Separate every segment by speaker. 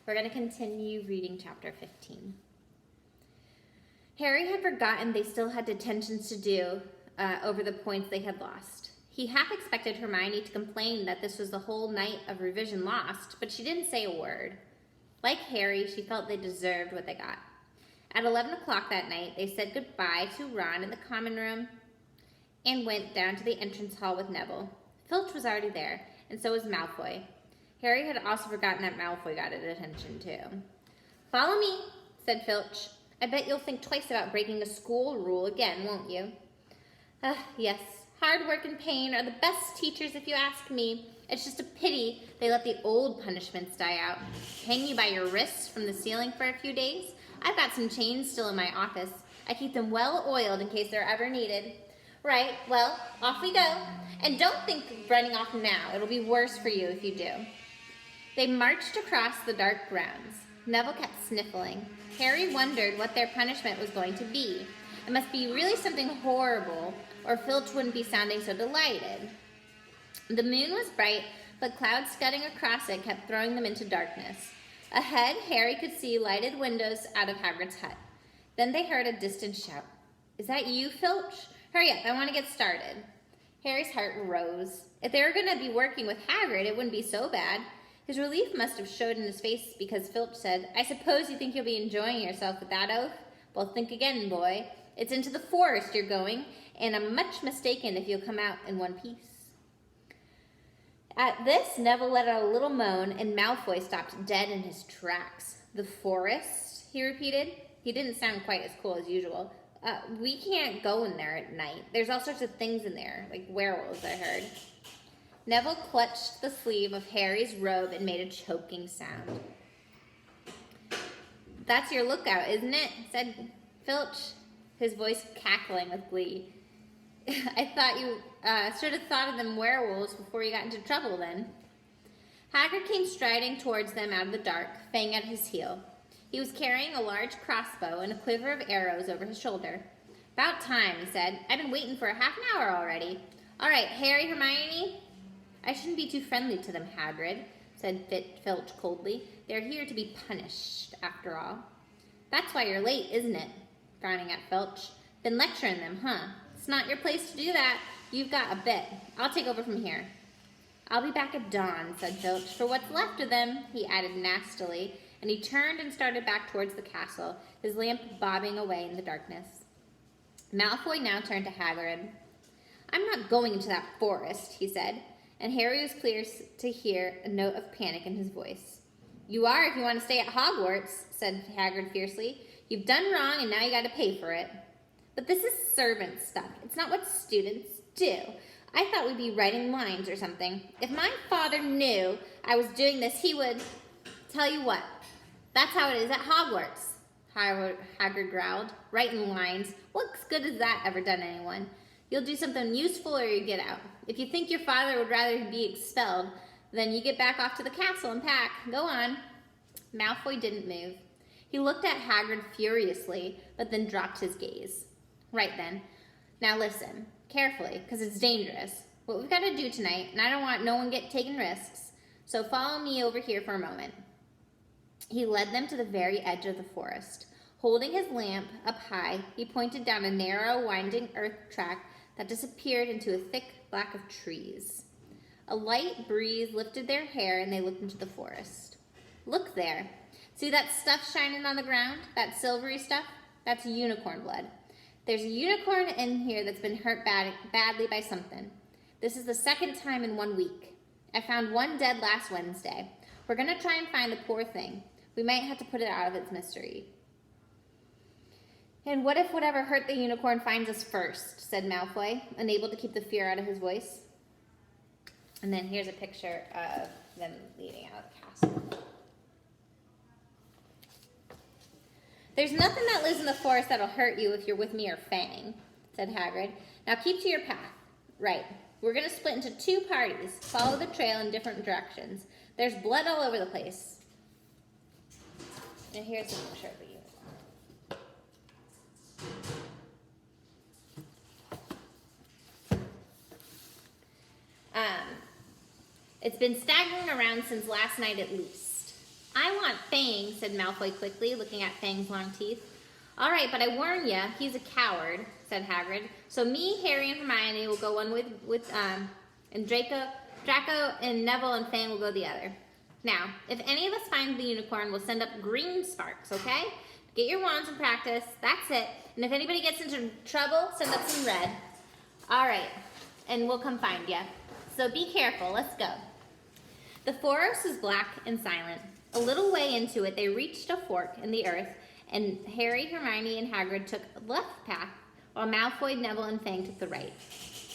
Speaker 1: We're going to continue reading chapter 15. Harry had forgotten they still had detentions to do over the points they had lost. He half expected Hermione to complain that this was the whole night of revision lost, but she didn't say a word. Like Harry, she felt they deserved what they got. At 11 o'clock that night, they said goodbye to Ron in the common room and went down to the entrance hall with Neville. Filch was already there, and so was Malfoy. Harry had also forgotten that Malfoy got attention too. "Follow me," said Filch. "I bet you'll think twice about breaking a school rule again, won't you?" Yes. Hard work and pain are the best teachers if you ask me. It's just a pity they let the old punishments die out. Hang you by your wrists from the ceiling for a few days? I've got some chains still in my office. I keep them well oiled in case they're ever needed. Right, well, off we go. And don't think of running off now. It'll be worse for you if you do. They marched across the dark grounds. Neville kept sniffling. Harry wondered what their punishment was going to be. It must be really something horrible, or Filch wouldn't be sounding so delighted. The moon was bright, but clouds scudding across it kept throwing them into darkness. Ahead, Harry could see lighted windows out of Hagrid's hut. Then they heard a distant shout. "Is that you, Filch? Hurry up, I want to get started." Harry's heart rose. If they were going to be working with Hagrid, it wouldn't be so bad. His relief must have showed in his face because Filch said, "I suppose you think you'll be enjoying yourself with that oath? Well, think again, boy. It's into the forest you're going, and I'm much mistaken if you'll come out in one piece." At this, Neville let out a little moan, and Malfoy stopped dead in his tracks. "The forest?" he repeated. He didn't sound quite as cool as usual. We can't go in there at night. There's all sorts of things in there, like werewolves, I heard." Neville clutched the sleeve of Harry's robe and made a choking sound. "That's your lookout, isn't it?" said Filch, his voice cackling with glee. "I thought you should have thought of them werewolves before you got into trouble then." Hagrid came striding towards them out of the dark, Fang at his heel. He was carrying a large crossbow and a quiver of arrows over his shoulder. "About time," he said. "I've been waiting for a half an hour already. All right, Harry, Hermione." "I shouldn't be too friendly to them, Hagrid," said Filch coldly. "They're here to be punished, after all." "That's why you're late, isn't it?" frowning at Filch. "Been lecturing them, huh? It's not your place to do that. You've got a bit. I'll take over from here." "I'll be back at dawn," said Filch, "for what's left of them," he added nastily, and he turned and started back towards the castle, his lamp bobbing away in the darkness. Malfoy now turned to Hagrid. "I'm not going into that forest," he said, and Harry was clear to hear a note of panic in his voice. "You are if you want to stay at Hogwarts," said Hagrid fiercely. "You've done wrong, and now you got to pay for it." "But this is servant stuff. It's not what students do. I thought we'd be writing lines or something. If my father knew I was doing this, he would... Tell you what, that's how it is at Hogwarts," Hagrid growled. "Writing lines. What good has that ever done anyone? You'll do something useful or you get out. If you think your father would rather be expelled, then you get back off to the castle and pack. Go on." Malfoy didn't move. He looked at Hagrid furiously, but then dropped his gaze. "Right then. Now listen, carefully, because it's dangerous. What we've got to do tonight, and I don't want no one taking risks, so follow me over here for a moment." He led them to the very edge of the forest. Holding his lamp up high, he pointed down a narrow, winding earth track that disappeared into a thick black of trees. A light breeze lifted their hair, and they looked into the forest. "Look there. See that stuff shining on the ground? That silvery stuff? That's unicorn blood. There's a unicorn in here that's been hurt badly by something. This is the second time in 1 week. I found one dead last Wednesday. We're going to try and find the poor thing. We might have to put it out of its misery." "And what if whatever hurt the unicorn finds us first?" said Malfoy, unable to keep the fear out of his voice. And then here's a picture of them leaving out of the castle. "There's nothing that lives in the forest that'll hurt you if you're with me or Fang," said Hagrid. "Now keep to your path. Right. We're going to split into 2 parties. Follow the trail in different directions. There's blood all over the place." And here's a picture of the unicorn. It's been staggering around since last night at least. I want Fang, said Malfoy quickly, looking at Fang's long teeth. All right, but I warn ya, he's a coward, said Hagrid. So me, Harry, and Hermione will go one and Draco and Neville and Fang will go the other. Now, if any of us find the unicorn, we'll send up green sparks, okay? Get your wands and practice. That's it. And if anybody gets into trouble, send up some red. All right, and we'll come find ya. So be careful. Let's go. The forest was black and silent. A little way into it, they reached a fork in the earth, and Harry, Hermione, and Hagrid took the left path, while Malfoy, Neville, and Fang took the right.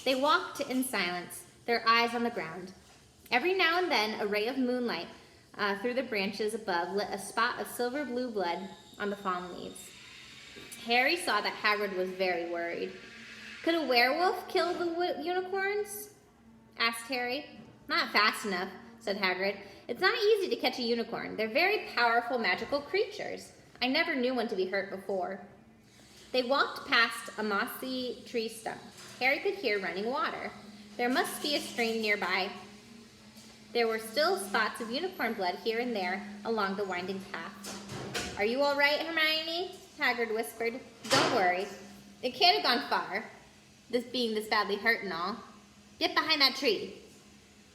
Speaker 1: They walked in silence, their eyes on the ground. Every now and then, a ray of moonlight through the branches above lit a spot of silver blue blood on the fallen leaves. Harry saw that Hagrid was very worried. Could a werewolf kill the unicorns? Asked Harry. Not fast enough, said Hagrid. It's not easy to catch a unicorn. They're very powerful magical creatures. I never knew one to be hurt before. They walked past a mossy tree stump. Harry could hear running water. There must be a stream nearby. There were still spots of unicorn blood here and there along the winding path. Are you all right, Hermione? Hagrid whispered. Don't worry. It can't have gone far, this being this badly hurt and all. Get behind that tree.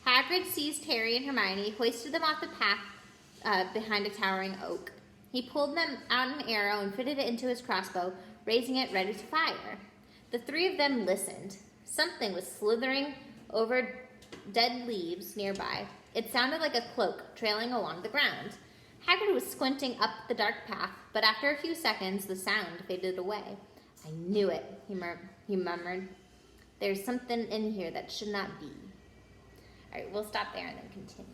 Speaker 1: Hagrid seized Harry and Hermione, hoisted them off the path behind a towering oak. He pulled them out an arrow and fitted it into his crossbow, raising it ready to fire. The three of them listened. Something was slithering over dead leaves nearby. It sounded like a cloak trailing along the ground. Hagrid was squinting up the dark path, but after a few seconds, the sound faded away. I knew it, he murmured. There's something in here that should not be. All right, we'll stop there and then continue.